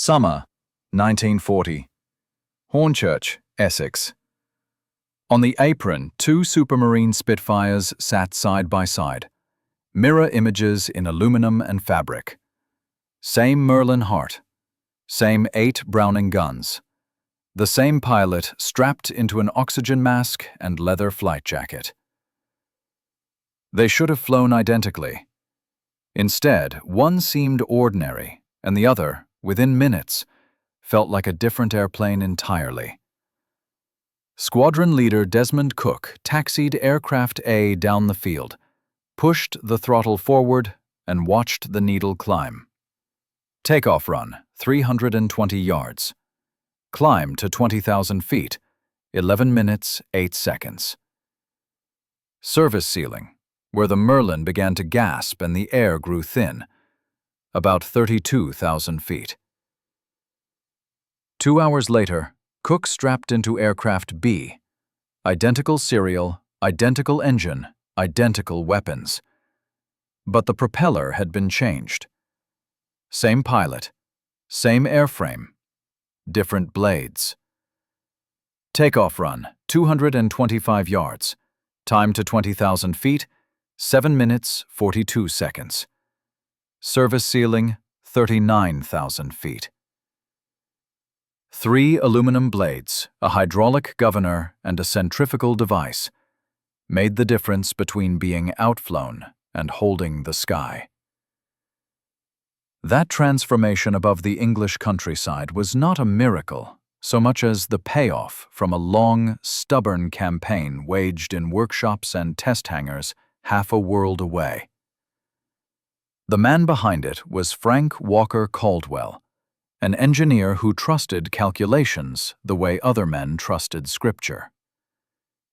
Summer, 1940. Hornchurch, Essex. On the apron, two supermarine Spitfires sat side by side, mirror images in aluminum and fabric. Same Merlin heart, same 8 Browning guns, the same pilot strapped into an oxygen mask and leather flight jacket. They should have flown identically. Instead, one seemed ordinary, and the other, within minutes, felt like a different airplane entirely. Squadron leader Desmond Cook taxied Aircraft A down the field, pushed the throttle forward, and watched the needle climb. Takeoff run, 320 yards. Climb to 20,000 feet, 11 minutes, 8 seconds. Service ceiling, where the Merlin began to gasp and the air grew thin, about 32,000 feet. 2 hours later, Cook strapped into Aircraft B. Identical serial, identical engine, identical weapons. But the propeller had been changed. Same pilot, same airframe, different blades. Takeoff run, 225 yards. Time to 20,000 feet, 7 minutes, 42 seconds. Service ceiling, 39,000 feet. 3 aluminum blades, a hydraulic governor, and a centrifugal device made the difference between being outflown and holding the sky. That transformation above the English countryside was not a miracle so much as the payoff from a long, stubborn campaign waged in workshops and test hangars half a world away. The man behind it was Frank Walker Caldwell, an engineer who trusted calculations the way other men trusted scripture.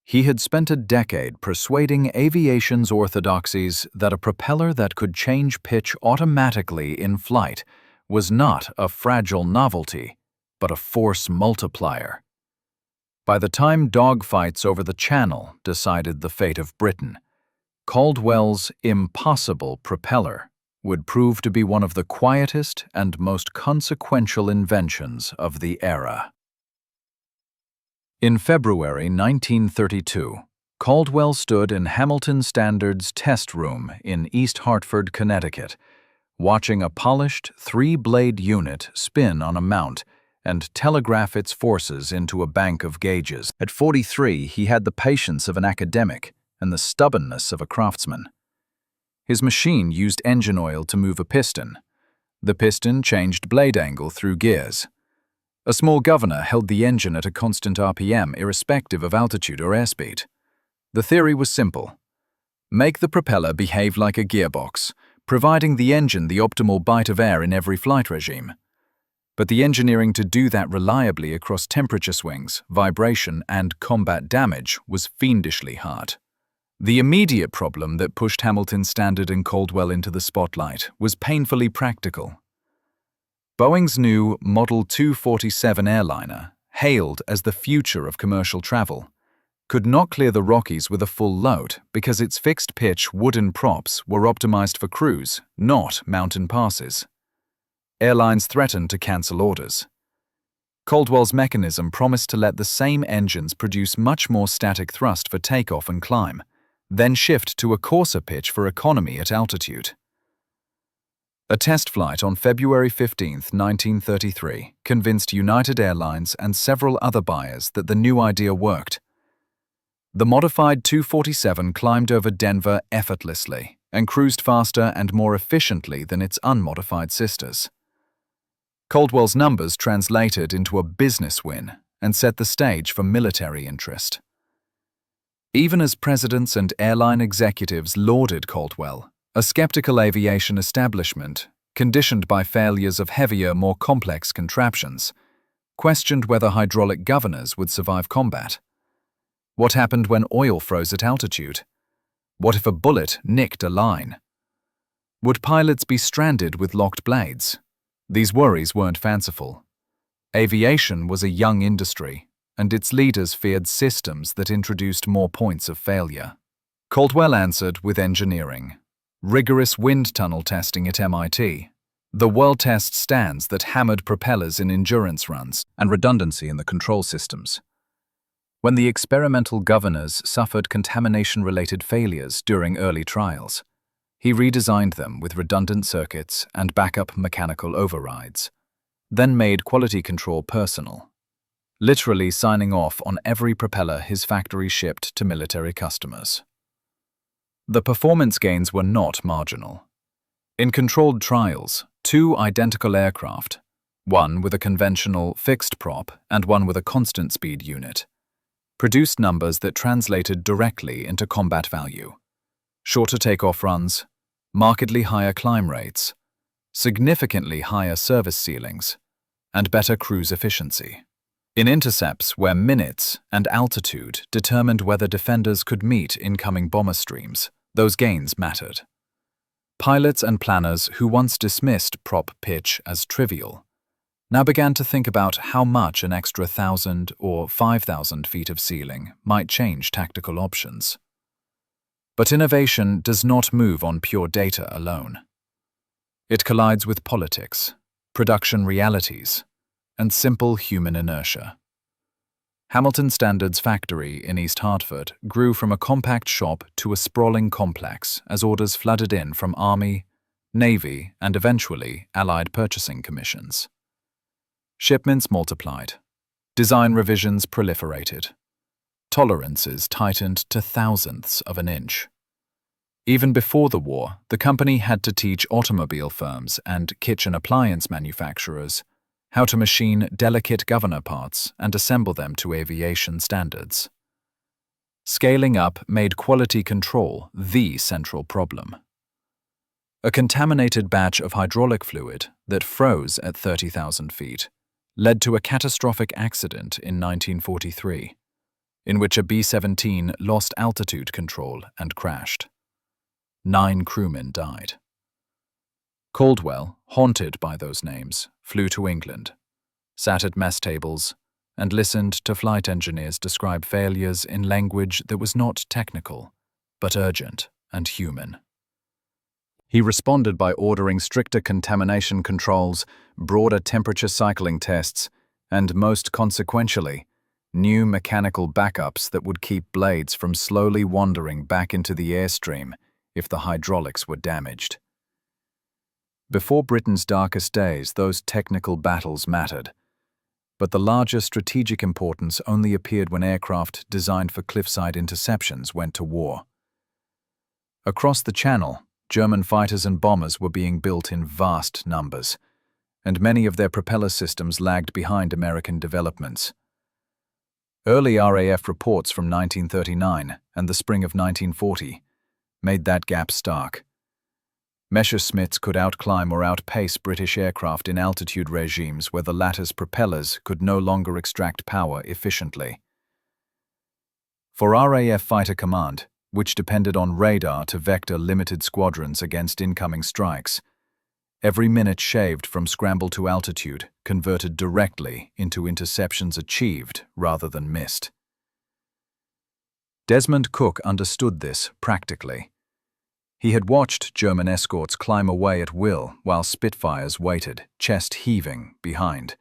He had spent a decade persuading aviation's orthodoxies that a propeller that could change pitch automatically in flight was not a fragile novelty, but a force multiplier. By the time dogfights over the Channel decided the fate of Britain, Caldwell's impossible propeller would prove to be one of the quietest and most consequential inventions of the era. In February 1932, Caldwell stood in Hamilton Standard's test room in East Hartford, Connecticut, watching a polished 3-blade unit spin on a mount and telegraph its forces into a bank of gauges. At 43, he had the patience of an academic and the stubbornness of a craftsman. His machine used engine oil to move a piston. The piston changed blade angle through gears. A small governor held the engine at a constant RPM irrespective of altitude or airspeed. The theory was simple. Make the propeller behave like a gearbox, providing the engine the optimal bite of air in every flight regime. But the engineering to do that reliably across temperature swings, vibration, and combat damage was fiendishly hard. The immediate problem that pushed Hamilton Standard and Caldwell into the spotlight was painfully practical. Boeing's new Model 247 airliner, hailed as the future of commercial travel, could not clear the Rockies with a full load because its fixed-pitch wooden props were optimized for cruise, not mountain passes. Airlines threatened to cancel orders. Caldwell's mechanism promised to let the same engines produce much more static thrust for takeoff and climb, then shift to a coarser pitch for economy at altitude. A test flight on February 15, 1933, convinced United Airlines and several other buyers that the new idea worked. The modified 247 climbed over Denver effortlessly and cruised faster and more efficiently than its unmodified sisters. Caldwell's numbers translated into a business win and set the stage for military interest. Even as presidents and airline executives lauded Caldwell, a skeptical aviation establishment, conditioned by failures of heavier, more complex contraptions, questioned whether hydraulic governors would survive combat. What happened when oil froze at altitude? What if a bullet nicked a line? Would pilots be stranded with locked blades? These worries weren't fanciful. Aviation was a young industry, and its leaders feared systems that introduced more points of failure. Caldwell answered with engineering. Rigorous wind tunnel testing at MIT, The world test stands that hammered propellers in endurance runs and redundancy in the control systems. When the experimental governors suffered contamination-related failures during early trials, he redesigned them with redundant circuits and backup mechanical overrides, then made quality control personal, literally signing off on every propeller his factory shipped to military customers. The performance gains were not marginal. In controlled trials, two identical aircraft, one with a conventional fixed prop and one with a constant speed unit, produced numbers that translated directly into combat value: shorter takeoff runs, markedly higher climb rates, significantly higher service ceilings, and better cruise efficiency. In intercepts where minutes and altitude determined whether defenders could meet incoming bomber streams, those gains mattered. Pilots and planners who once dismissed prop pitch as trivial now began to think about how much an extra 1,000 or 5,000 feet of ceiling might change tactical options. But innovation does not move on pure data alone. It collides with politics, production realities, and simple human inertia. Hamilton Standard's factory in East Hartford grew from a compact shop to a sprawling complex as orders flooded in from Army, Navy, and eventually Allied purchasing commissions. Shipments multiplied. Design revisions proliferated. Tolerances tightened to thousandths of an inch. Even before the war, the company had to teach automobile firms and kitchen appliance manufacturers how to machine delicate governor parts and assemble them to aviation standards. Scaling up made quality control the central problem. A contaminated batch of hydraulic fluid that froze at 30,000 feet led to a catastrophic accident in 1943, in which a B-17 lost altitude control and crashed. 9 crewmen died. Caldwell, haunted by those names, flew to England, sat at mess tables, and listened to flight engineers describe failures in language that was not technical, but urgent and human. He responded by ordering stricter contamination controls, broader temperature cycling tests, and most consequentially, new mechanical backups that would keep blades from slowly wandering back into the airstream if the hydraulics were damaged. Before Britain's darkest days, those technical battles mattered, but the larger strategic importance only appeared when aircraft designed for cliffside interceptions went to war. Across the Channel, German fighters and bombers were being built in vast numbers, and many of their propeller systems lagged behind American developments. Early RAF reports from 1939 and the spring of 1940 made that gap stark. Messerschmitts could outclimb or outpace British aircraft in altitude regimes where the latter's propellers could no longer extract power efficiently. For RAF Fighter Command, which depended on radar to vector limited squadrons against incoming strikes, every minute shaved from scramble to altitude converted directly into interceptions achieved rather than missed. Desmond Cook understood this practically. He had watched German escorts climb away at will while Spitfires waited, chest heaving, behind.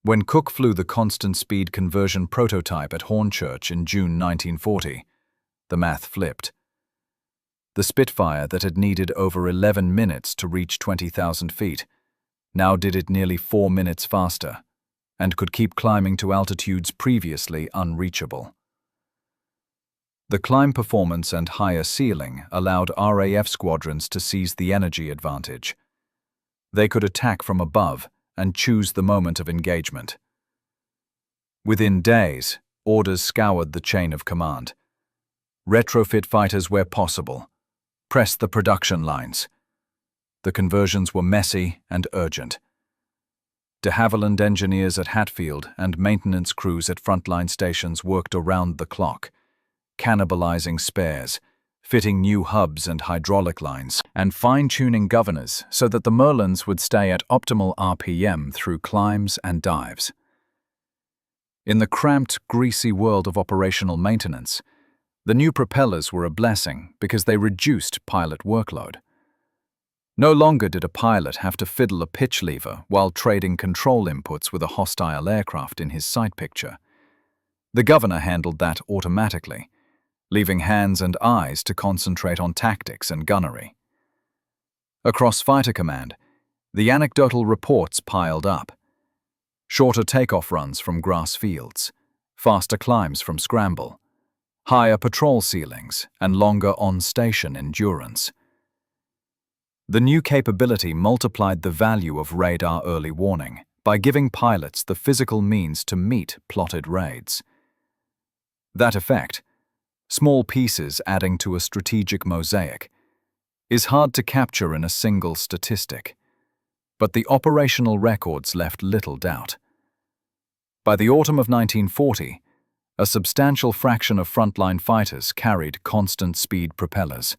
When Cook flew the constant speed conversion prototype at Hornchurch in June 1940, the math flipped. The Spitfire that had needed over 11 minutes to reach 20,000 feet now did it nearly 4 minutes faster and could keep climbing to altitudes previously unreachable. The climb performance and higher ceiling allowed RAF squadrons to seize the energy advantage. They could attack from above and choose the moment of engagement. Within days, orders scoured the chain of command. Retrofit fighters where possible. Press the production lines. The conversions were messy and urgent. De Havilland engineers at Hatfield and maintenance crews at frontline stations worked around the clock, cannibalizing spares, fitting new hubs and hydraulic lines, and fine-tuning governors so that the Merlins would stay at optimal RPM through climbs and dives. In the cramped, greasy world of operational maintenance, the new propellers were a blessing because they reduced pilot workload. No longer did a pilot have to fiddle a pitch lever while trading control inputs with a hostile aircraft in his sight picture. The governor handled that automatically, leaving hands and eyes to concentrate on tactics and gunnery. Across Fighter Command, the anecdotal reports piled up. Shorter takeoff runs from grass fields, faster climbs from scramble, higher patrol ceilings, and longer on-station endurance. The new capability multiplied the value of radar early warning by giving pilots the physical means to meet plotted raids. That effect, small pieces adding to a strategic mosaic, is hard to capture in a single statistic, but the operational records left little doubt. By the autumn of 1940, a substantial fraction of frontline fighters carried constant-speed propellers,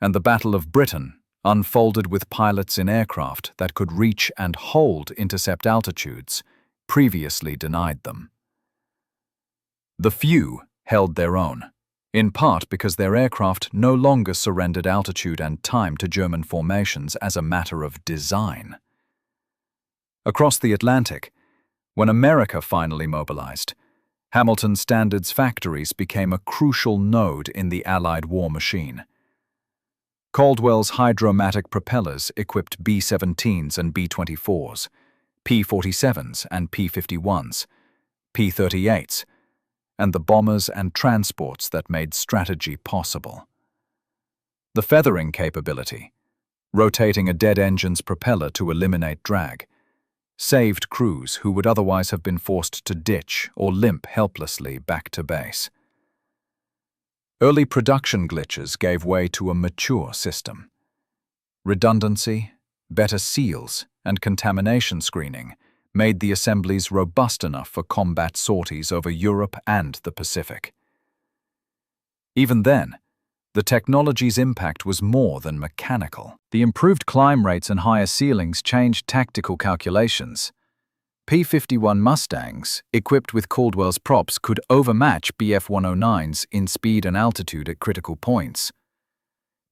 and the Battle of Britain unfolded with pilots in aircraft that could reach and hold intercept altitudes previously denied them. The few held their own, in part because their aircraft no longer surrendered altitude and time to German formations as a matter of design. Across the Atlantic, when America finally mobilized, Hamilton Standard's factories became a crucial node in the Allied war machine. Caldwell's hydromatic propellers equipped B-17s and B-24s, P-47s and P-51s, P-38s, and the bombers and transports that made strategy possible. The feathering capability, rotating a dead engine's propeller to eliminate drag, saved crews who would otherwise have been forced to ditch or limp helplessly back to base. Early production glitches gave way to a mature system. Redundancy, better seals, and contamination screening made the assemblies robust enough for combat sorties over Europe and the Pacific. Even then, the technology's impact was more than mechanical. The improved climb rates and higher ceilings changed tactical calculations. P-51 Mustangs, equipped with Caldwell's props, could overmatch Bf-109s in speed and altitude at critical points.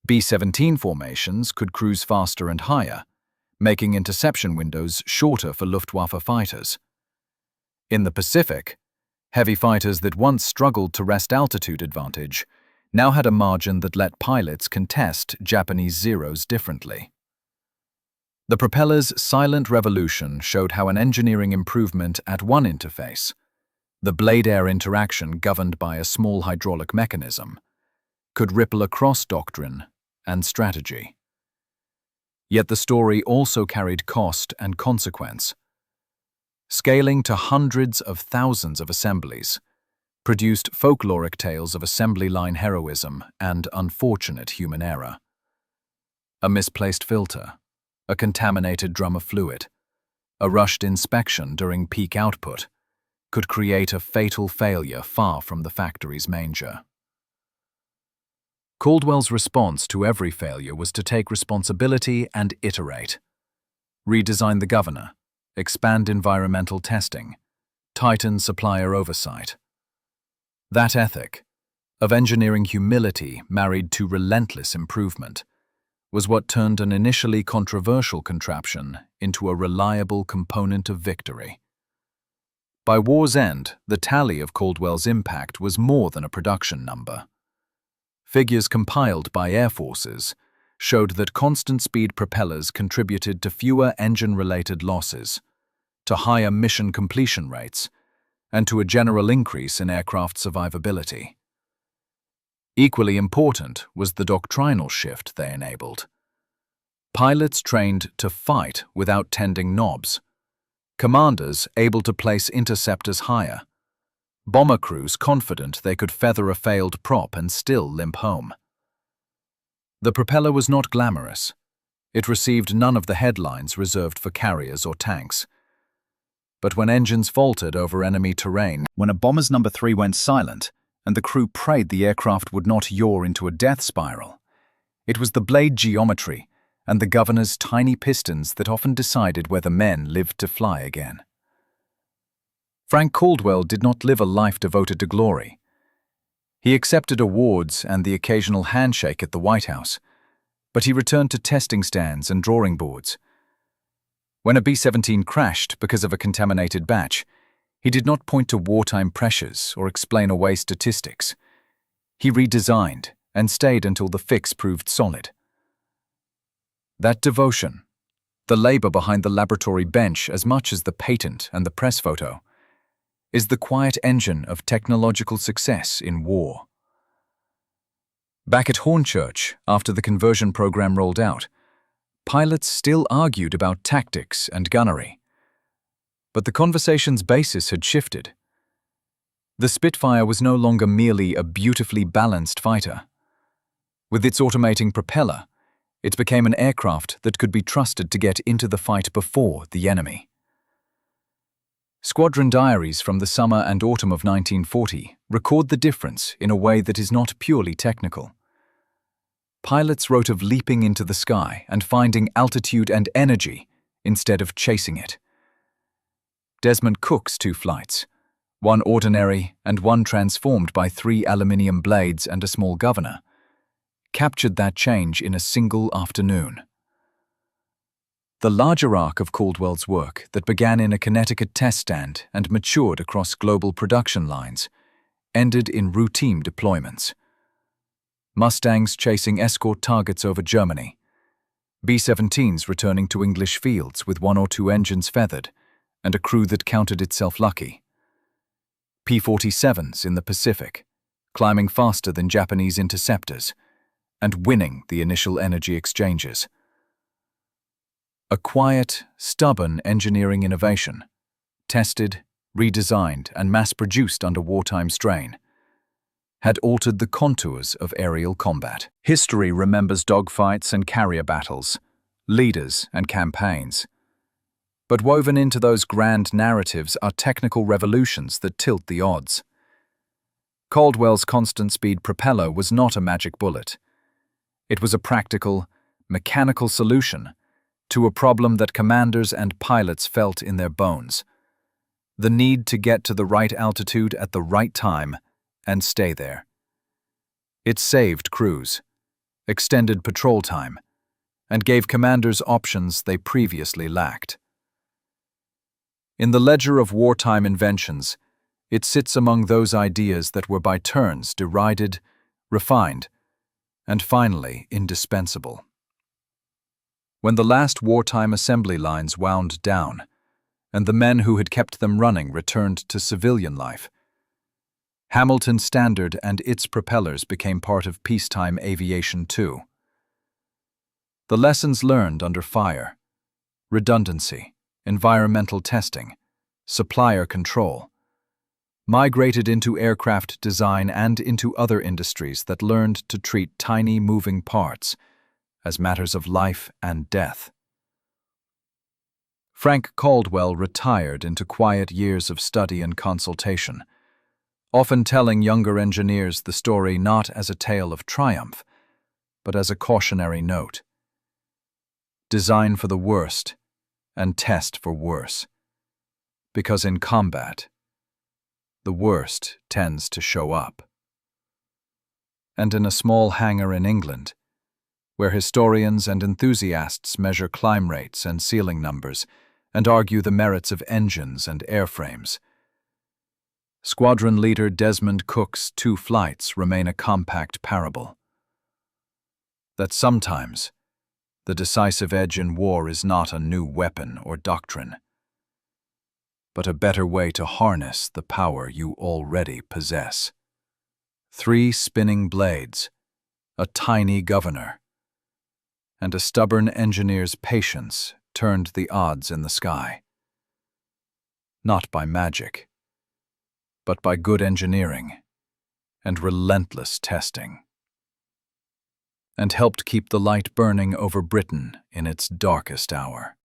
B-17 formations could cruise faster and higher, making interception windows shorter for Luftwaffe fighters. In the Pacific, heavy fighters that once struggled to wrest altitude advantage now had a margin that let pilots contest Japanese Zeros differently. The propeller's silent revolution showed how an engineering improvement at one interface, the blade-air interaction governed by a small hydraulic mechanism, could ripple across doctrine and strategy. Yet the story also carried cost and consequence. Scaling to hundreds of thousands of assemblies produced folkloric tales of assembly line heroism and unfortunate human error. A misplaced filter, a contaminated drum of fluid, a rushed inspection during peak output could create a fatal failure far from the factory's manger. Caldwell's response to every failure was to take responsibility and iterate. Redesign the governor, expand environmental testing, tighten supplier oversight. That ethic, of engineering humility married to relentless improvement, was what turned an initially controversial contraption into a reliable component of victory. By war's end, the tally of Caldwell's impact was more than a production number. Figures compiled by air forces showed that constant-speed propellers contributed to fewer engine-related losses, to higher mission completion rates, and to a general increase in aircraft survivability. Equally important was the doctrinal shift they enabled. Pilots trained to fight without tending knobs, commanders able to place interceptors higher, bomber crews confident they could feather a failed prop and still limp home. The propeller was not glamorous. It received none of the headlines reserved for carriers or tanks. But when engines faltered over enemy terrain, when a bomber's number 3 went silent, and the crew prayed the aircraft would not yaw into a death spiral, it was the blade geometry and the governor's tiny pistons that often decided whether men lived to fly again. Frank Caldwell did not live a life devoted to glory. He accepted awards and the occasional handshake at the White House, but he returned to testing stands and drawing boards. When a B-17 crashed because of a contaminated batch, he did not point to wartime pressures or explain away statistics. He redesigned and stayed until the fix proved solid. That devotion, the labor behind the laboratory bench as much as the patent and the press photo, is the quiet engine of technological success in war. Back at Hornchurch, after the conversion program rolled out, pilots still argued about tactics and gunnery. But the conversation's basis had shifted. The Spitfire was no longer merely a beautifully balanced fighter. With its automating propeller, it became an aircraft that could be trusted to get into the fight before the enemy. Squadron diaries from the summer and autumn of 1940 record the difference in a way that is not purely technical. Pilots wrote of leaping into the sky and finding altitude and energy instead of chasing it. Desmond Cook's 2 flights, one ordinary and one transformed by 3 aluminium blades and a small governor, captured that change in a single afternoon. The larger arc of Caldwell's work that began in a Connecticut test stand and matured across global production lines ended in routine deployments. Mustangs chasing escort targets over Germany, B-17s returning to English fields with 1 or 2 engines feathered and a crew that counted itself lucky. P-47s in the Pacific, climbing faster than Japanese interceptors and winning the initial energy exchanges. A quiet, stubborn engineering innovation, tested, redesigned, and mass-produced under wartime strain, had altered the contours of aerial combat. History remembers dogfights and carrier battles, leaders and campaigns. But woven into those grand narratives are technical revolutions that tilt the odds. Caldwell's constant-speed propeller was not a magic bullet. It was a practical, mechanical solution to a problem that commanders and pilots felt in their bones: the need to get to the right altitude at the right time and stay there. It saved crews, extended patrol time, and gave commanders options they previously lacked. In the ledger of wartime inventions, it sits among those ideas that were by turns derided, refined, and finally indispensable. When the last wartime assembly lines wound down, and the men who had kept them running returned to civilian life, Hamilton Standard and its propellers became part of peacetime aviation too. The lessons learned under fire, redundancy, environmental testing, supplier control, migrated into aircraft design and into other industries that learned to treat tiny moving parts as matters of life and death. Frank Caldwell retired into quiet years of study and consultation, often telling younger engineers the story not as a tale of triumph, but as a cautionary note. Design for the worst and test for worse, because in combat, the worst tends to show up. And in a small hangar in England, where historians and enthusiasts measure climb rates and ceiling numbers and argue the merits of engines and airframes, Squadron Leader Desmond Cook's 2 flights remain a compact parable. That sometimes, the decisive edge in war is not a new weapon or doctrine, but a better way to harness the power you already possess. 3 spinning blades, a tiny governor, and a stubborn engineer's patience turned the odds in the sky. Not by magic, but by good engineering and relentless testing, and helped keep the light burning over Britain in its darkest hour.